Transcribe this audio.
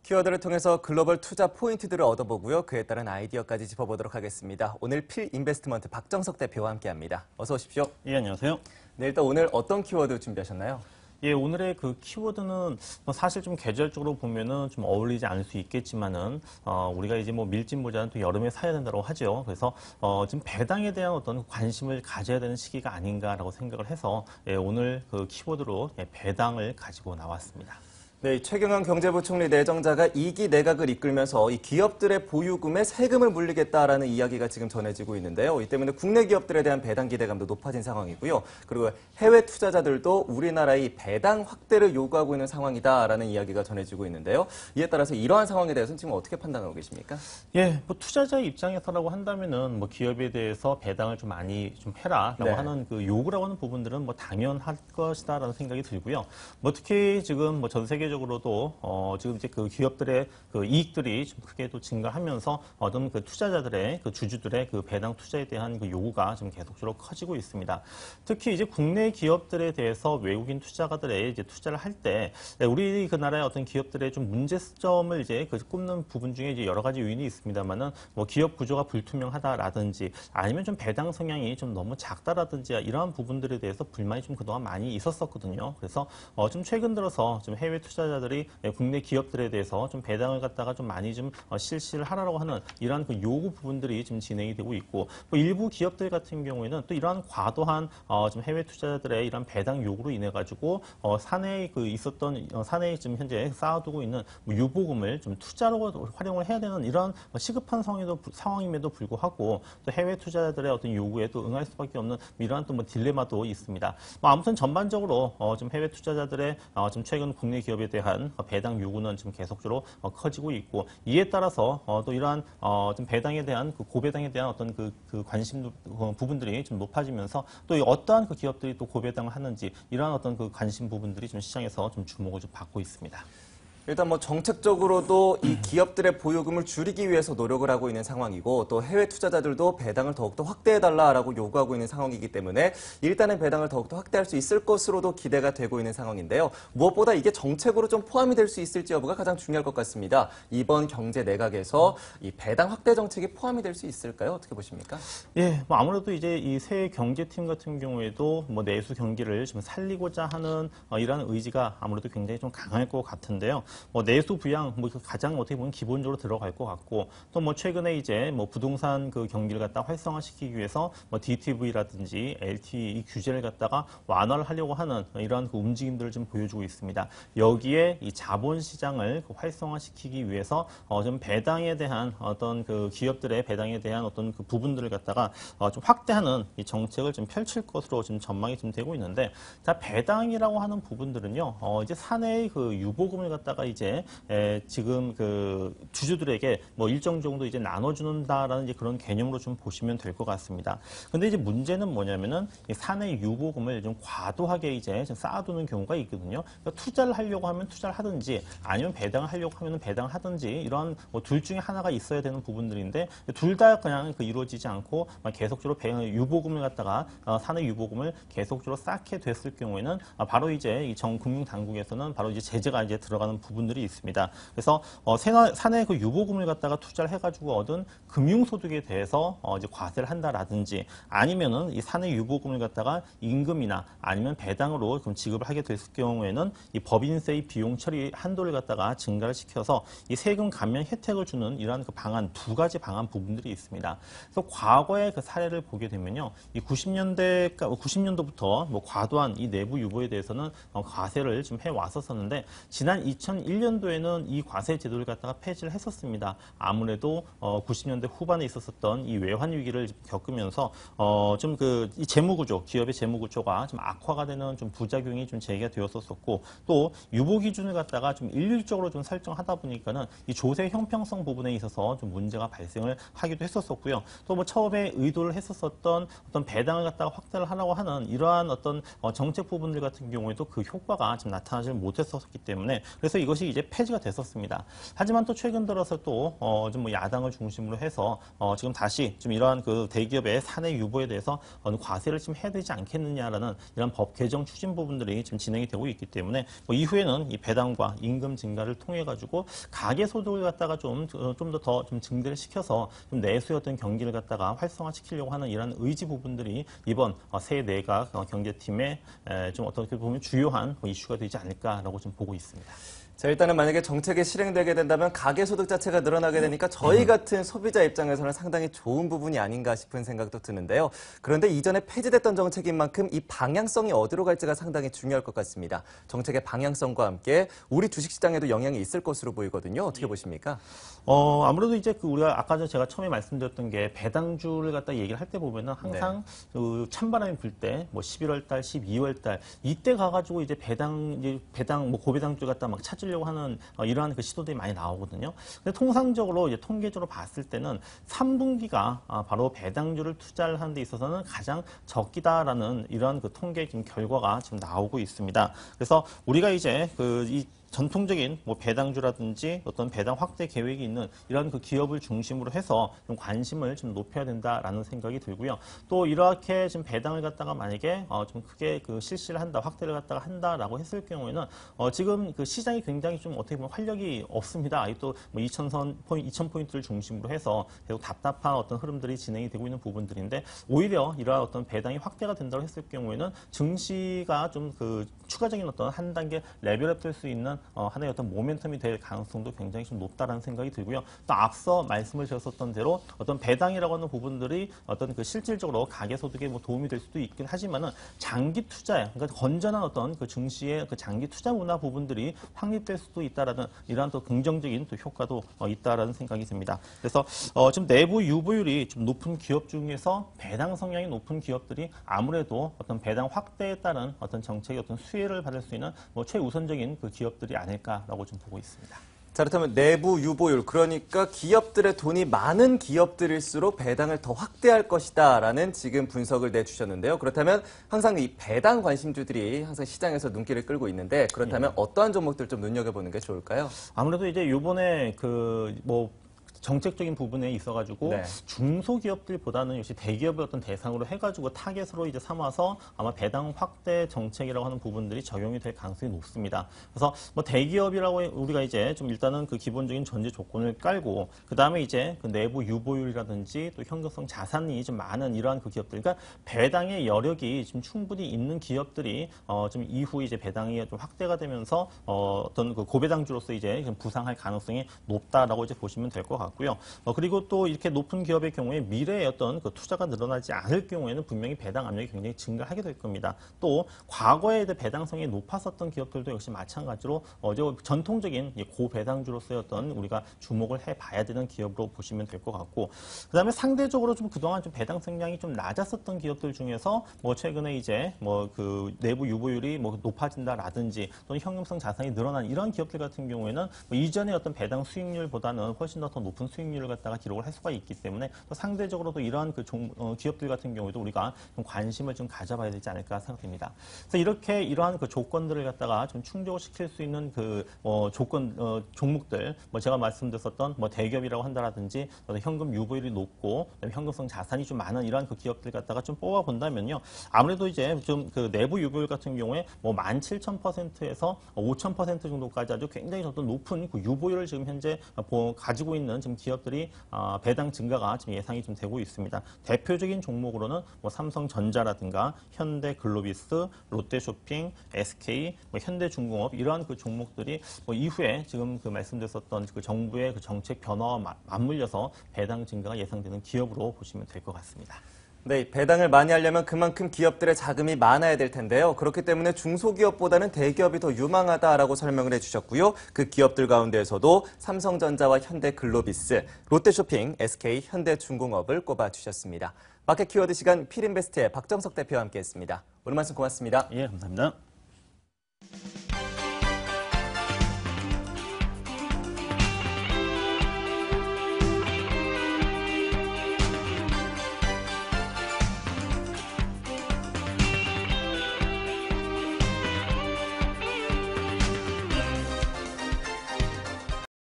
키워드를 통해서 글로벌 투자 포인트들을 얻어보고요. 그에 따른 아이디어까지 짚어보도록 하겠습니다. 오늘 필인베스트먼트 박정석 대표와 함께합니다. 어서 오십시오. 예, 안녕하세요. 네, 일단 오늘 어떤 키워드 준비하셨나요? 예, 오늘의 그 키워드는 사실 좀 계절적으로 보면은 좀 어울리지 않을 수 있겠지만은 우리가 이제 뭐 밀짚모자는 또 여름에 사야 된다고 하죠. 그래서 지금 배당에 대한 어떤 관심을 가져야 되는 시기가 아닌가라고 생각을 해서 오늘 그 키워드로 배당을 가지고 나왔습니다. 네, 최경환 경제부총리 내정자가 2기 내각을 이끌면서 이 기업들의 보유금에 세금을 물리겠다라는 이야기가 지금 전해지고 있는데요. 이 때문에 국내 기업들에 대한 배당 기대감도 높아진 상황이고요. 그리고 해외 투자자들도 우리나라의 배당 확대를 요구하고 있는 상황이다라는 이야기가 전해지고 있는데요. 이에 따라서 이러한 상황에 대해서는 지금 어떻게 판단하고 계십니까? 예, 뭐 투자자 입장에서라고 한다면은 뭐 기업에 대해서 배당을 좀 많이 좀 해라라고 네. 하는 그 요구라고 하는 부분들은 뭐 당연할 것이다라는 생각이 들고요. 뭐 특히 지금 뭐 전 세계적으로도 지금 이제 그 기업들의 그 이익들이 좀 크게 또 증가하면서 어떤 그 투자자들의 그 주주들의 그 배당 투자에 대한 그 요구가 좀 계속적으로 커지고 있습니다. 특히 이제 국내 기업들에 대해서 외국인 투자가들의 이제 투자를 할 때 우리 그 나라의 어떤 기업들의 좀 문제점을 이제 그 꼽는 부분 중에 이제 여러 가지 요인이 있습니다만은 뭐 기업 구조가 불투명하다라든지 아니면 좀 배당 성향이 좀 너무 작다라든지 이러한 부분들에 대해서 불만이 좀 그동안 많이 있었었거든요. 그래서 좀 최근 들어서 좀 해외 투자자들이 국내 기업들에 대해서 좀 배당을 갖다가 좀 많이 좀 실시를 하라고 하는 이러한 그 요구 부분들이 지금 진행이 되고 있고 뭐 일부 기업들 같은 경우에는 또 이러한 과도한 좀 해외 투자자들의 이러한 배당 요구로 인해 가지고 사내에 그 있었던 사내에 지금 현재 쌓아두고 있는 뭐 유보금을 좀 투자로 활용을 해야 되는 이런 시급한 상황임에도 불구하고 또 해외 투자자들의 어떤 요구에 또 응할 수밖에 없는 이러한 또 뭐 딜레마도 있습니다. 뭐 아무튼 전반적으로 좀 해외 투자자들의 좀 최근 국내 기업에 대한 배당 요구는 지금 계속적으로 커지고 있고 이에 따라서 또 이러한 좀 배당에 대한 그 고배당에 대한 어떤 그 관심 부분들이 좀 높아지면서 또 어떠한 그 기업들이 또 고배당을 하는지 이러한 어떤 그 관심 부분들이 좀 시장에서 좀 주목을 좀 받고 있습니다. 일단 뭐 정책적으로도 이 기업들의 보유금을 줄이기 위해서 노력을 하고 있는 상황이고 또 해외 투자자들도 배당을 더욱더 확대해달라라고 요구하고 있는 상황이기 때문에 일단은 배당을 더욱더 확대할 수 있을 것으로도 기대가 되고 있는 상황인데요. 무엇보다 이게 정책으로 좀 포함이 될 수 있을지 여부가 가장 중요할 것 같습니다. 이번 경제 내각에서 이 배당 확대 정책이 포함이 될 수 있을까요? 어떻게 보십니까? 예, 뭐 아무래도 이제 이 새 경제팀 같은 경우에도 뭐 내수 경기를 좀 살리고자 하는 이러한 의지가 아무래도 굉장히 좀 강할 것 같은데요. 뭐 내수 부양 뭐 가장 어떻게 보면 기본적으로 들어갈 것 같고 또 뭐 최근에 이제 뭐 부동산 그 경기를 갖다 활성화시키기 위해서 뭐 DTV라든지 LTE 규제를 갖다가 완화를 하려고 하는 이러한 그 움직임들을 좀 보여주고 있습니다. 여기에 이 자본 시장을 활성화시키기 위해서 좀 배당에 대한 어떤 그 기업들의 배당에 대한 어떤 그 부분들을 갖다가 좀 확대하는 이 정책을 좀 펼칠 것으로 지금 전망이 좀 되고 있는데 자 배당이라고 하는 부분들은요 이제 사내의 그 유보금을 갖다가 이제 지금 그 주주들에게 뭐 일정 정도 이제 나눠주는다라는 이제 그런 개념으로 좀 보시면 될 것 같습니다. 근데 이제 문제는 뭐냐면은 이 사내 유보금을 좀 과도하게 이제 좀 쌓아두는 경우가 있거든요. 그러니까 투자를 하려고 하면 투자를 하든지 아니면 배당을 하려고 하면 배당을 하든지 이런 뭐 둘 중에 하나가 있어야 되는 부분들인데 둘 다 그냥 그 이루어지지 않고 계속적으로 유보금을 갖다가 사내 유보금을 계속적으로 쌓게 됐을 경우에는 바로 이제 이 정금융 당국에서는 바로 이제 제재가 이제 들어가는 부분들이 있습니다. 그래서 사내 그 유보금을 갖다가 투자를 해가지고 얻은 금융소득에 대해서 이제 과세를 한다라든지 아니면은 이 사내 유보금을 갖다가 임금이나 아니면 배당으로 그럼 지급을 하게 됐을 경우에는 이 법인세의 비용 처리 한도를 갖다가 증가를 시켜서 이 세금 감면 혜택을 주는 이러한 그 방안 두 가지 방안 부분들이 있습니다. 그래서 과거의 그 사례를 보게 되면요, 이 90년도부터 뭐 과도한 이 내부 유보에 대해서는 과세를 좀 해 왔었었는데 지난 2001년도에는 이 과세 제도를 갖다가 폐지를 했었습니다. 아무래도 90년대 후반에 있었던 이 외환 위기를 겪으면서 좀 그 이 재무구조, 기업의 재무구조가 좀 악화가 되는 좀 부작용이 좀 제기가 되었었고 또 유보 기준을 갖다가 좀 일률적으로 좀 설정하다 보니까는 이 조세 형평성 부분에 있어서 좀 문제가 발생을 하기도 했었었고요. 또 뭐 처음에 의도를 했었던 어떤 배당을 갖다가 확대를 하려고 하는 이러한 어떤 정책 부분들 같은 경우에도 그 효과가 좀 나타나지 못했었기 때문에 그래서 이것이 이제 폐지가 됐었습니다. 하지만 또 최근 들어서 또 좀 뭐 야당을 중심으로 해서 지금 다시 좀 이러한 그 대기업의 사내 유보에 대해서 어느 과세를 좀 해야 되지 않겠느냐라는 이런 법 개정 추진 부분들이 지금 진행이 되고 있기 때문에 뭐 이후에는 이 배당과 임금 증가를 통해 가지고 가계 소득을 갖다가 좀 더 좀 증대를 시켜서 좀 내수의 어떤 경기를 갖다가 활성화시키려고 하는 이런 의지 부분들이 이번 새 내각 경제팀의 좀 어떻게 보면 주요한 이슈가 되지 않을까라고 좀 보고 있습니다. 자, 일단은 만약에 정책이 실행되게 된다면 가계소득 자체가 늘어나게 되니까 저희 같은 소비자 입장에서는 상당히 좋은 부분이 아닌가 싶은 생각도 드는데요. 그런데 이전에 폐지됐던 정책인 만큼 이 방향성이 어디로 갈지가 상당히 중요할 것 같습니다. 정책의 방향성과 함께 우리 주식시장에도 영향이 있을 것으로 보이거든요. 어떻게 보십니까? 아무래도 이제 우리가 아까 전에 제가 처음에 말씀드렸던 게 배당주를 갖다 얘기를 할 때 보면은 항상 그 찬바람이 불 때 뭐 11월 달, 12월 달 이때 가가지고 이제 배당 뭐 고배당주 갖다 막 찾으려고 하는 이러한 그 시도들이 많이 나오거든요. 근데 통상적으로 이제 통계적으로 봤을 때는 3분기가 바로 배당주를 투자를 하는 데 있어서는 가장 적기다라는 이러한 그 통계 지금 결과가 지금 나오고 있습니다. 그래서 우리가 이제 이 전통적인 뭐 배당주라든지 어떤 배당 확대 계획이 있는 이런 그 기업을 중심으로 해서 좀 관심을 좀 높여야 된다라는 생각이 들고요. 또 이렇게 지금 배당을 갖다가 만약에 좀 크게 그 실시를 한다, 확대를 갖다가 한다라고 했을 경우에는 지금 그 시장이 굉장히 좀 어떻게 보면 활력이 없습니다. 또 뭐 2000포인트를 중심으로 해서 계속 답답한 어떤 흐름들이 진행이 되고 있는 부분들인데 오히려 이러한 어떤 배당이 확대가 된다고 했을 경우에는 증시가 좀 그 추가적인 어떤 한 단계 레벨업 될 수 있는 하나의 어떤 모멘텀이 될 가능성도 굉장히 좀 높다라는 생각이 들고요. 또 앞서 말씀을 드렸었던 대로 어떤 배당이라고 하는 부분들이 어떤 그 실질적으로 가계소득에 뭐 도움이 될 수도 있긴 하지만은 장기 투자에 그러니까 건전한 어떤 그 증시의 그 장기 투자 문화 부분들이 확립될 수도 있다라는 이러한 또 긍정적인 또 효과도 있다라는 생각이 듭니다. 그래서 지금 내부 유보율이 좀 높은 기업 중에서 배당 성향이 높은 기업들이 아무래도 어떤 배당 확대에 따른 어떤 정책의 어떤 수혜를 받을 수 있는 뭐 최우선적인 그 기업들이 아닐까라고 좀 보고 있습니다. 자, 그렇다면 내부 유보율, 그러니까 기업들의 돈이 많은 기업들일수록 배당을 더 확대할 것이다라는 지금 분석을 내주셨는데요. 그렇다면 항상 이 배당 관심주들이 항상 시장에서 눈길을 끌고 있는데 그렇다면 어떠한 종목들 좀 눈여겨보는 게 좋을까요? 아무래도 이제 요번에 정책적인 부분에 있어가지고 중소기업들보다는 역시 대기업의 어떤 대상으로 해가지고 타겟으로 이제 삼아서 아마 배당 확대 정책이라고 하는 부분들이 적용이 될 가능성이 높습니다. 그래서 뭐 대기업이라고 우리가 이제 좀 일단은 그 기본적인 전제 조건을 깔고 그 다음에 이제 그 내부 유보율이라든지 또 현금성 자산이 좀 많은 이러한 그 기업들, 그러니까 배당의 여력이 지금 충분히 있는 기업들이 좀 이후 이제 배당이 좀 확대가 되면서 어떤 그 고배당주로서 이제 좀 부상할 가능성이 높다라고 이제 보시면 될 것 같고. 고요. 그리고 또 이렇게 높은 기업의 경우에 미래의 어떤 그 투자가 늘어나지 않을 경우에는 분명히 배당 압력이 굉장히 증가하게 될 겁니다. 또 과거에 배당성이 높았었던 기업들도 역시 마찬가지로 전통적인 고배당주로서의 어떤 우리가 주목을 해봐야 되는 기업으로 보시면 될 것 같고, 그다음에 상대적으로 좀 그동안 좀 배당 성량이 좀 낮았었던 기업들 중에서 뭐 최근에 이제 뭐 그 내부 유보율이 뭐 높아진다라든지 또는 현금성 자산이 늘어난 이런 기업들 같은 경우에는 뭐 이전의 어떤 배당 수익률보다는 훨씬 더 높은 수익률을 갖다가 기록을 할 수가 있기 때문에 또 상대적으로도 이러한 그 기업들 같은 경우에도 우리가 좀 관심을 좀 가져봐야 되지 않을까 생각됩니다. 그래서 이렇게 이러한 그 조건들을 갖다가 좀 충족을 시킬 수 있는 그 종목들, 뭐 제가 말씀드렸었던 뭐 대기업이라고 한다라든지 현금 유보율이 높고 현금성 자산이 좀 많은 이러한 그 기업들 갖다가 좀 뽑아 본다면요, 아무래도 이제 좀 그 내부 유보율 같은 경우에 뭐 17,000%에서 5,000% 정도까지 아주 굉장히 어떤 높은 그 유보율을 지금 현재 가지고 있는 지금 기업들이 배당 증가가 지금 예상이 좀 되고 있습니다. 대표적인 종목으로는 뭐 삼성전자라든가 현대글로비스, 롯데쇼핑, SK, 뭐 현대중공업 이러한 그 종목들이 뭐 이후에 지금 그 말씀드렸었던 그 정부의 그 정책 변화와 맞물려서 배당 증가가 예상되는 기업으로 보시면 될 것 같습니다. 네, 배당을 많이 하려면 그만큼 기업들의 자금이 많아야 될 텐데요. 그렇기 때문에 중소기업보다는 대기업이 더 유망하다라고 설명을 해주셨고요. 그 기업들 가운데에서도 삼성전자와 현대글로비스, 롯데쇼핑, SK, 현대중공업을 꼽아주셨습니다. 마켓 키워드 시간 필인베스트의 박정석 대표와 함께했습니다. 오늘 말씀 고맙습니다. 예, 감사합니다.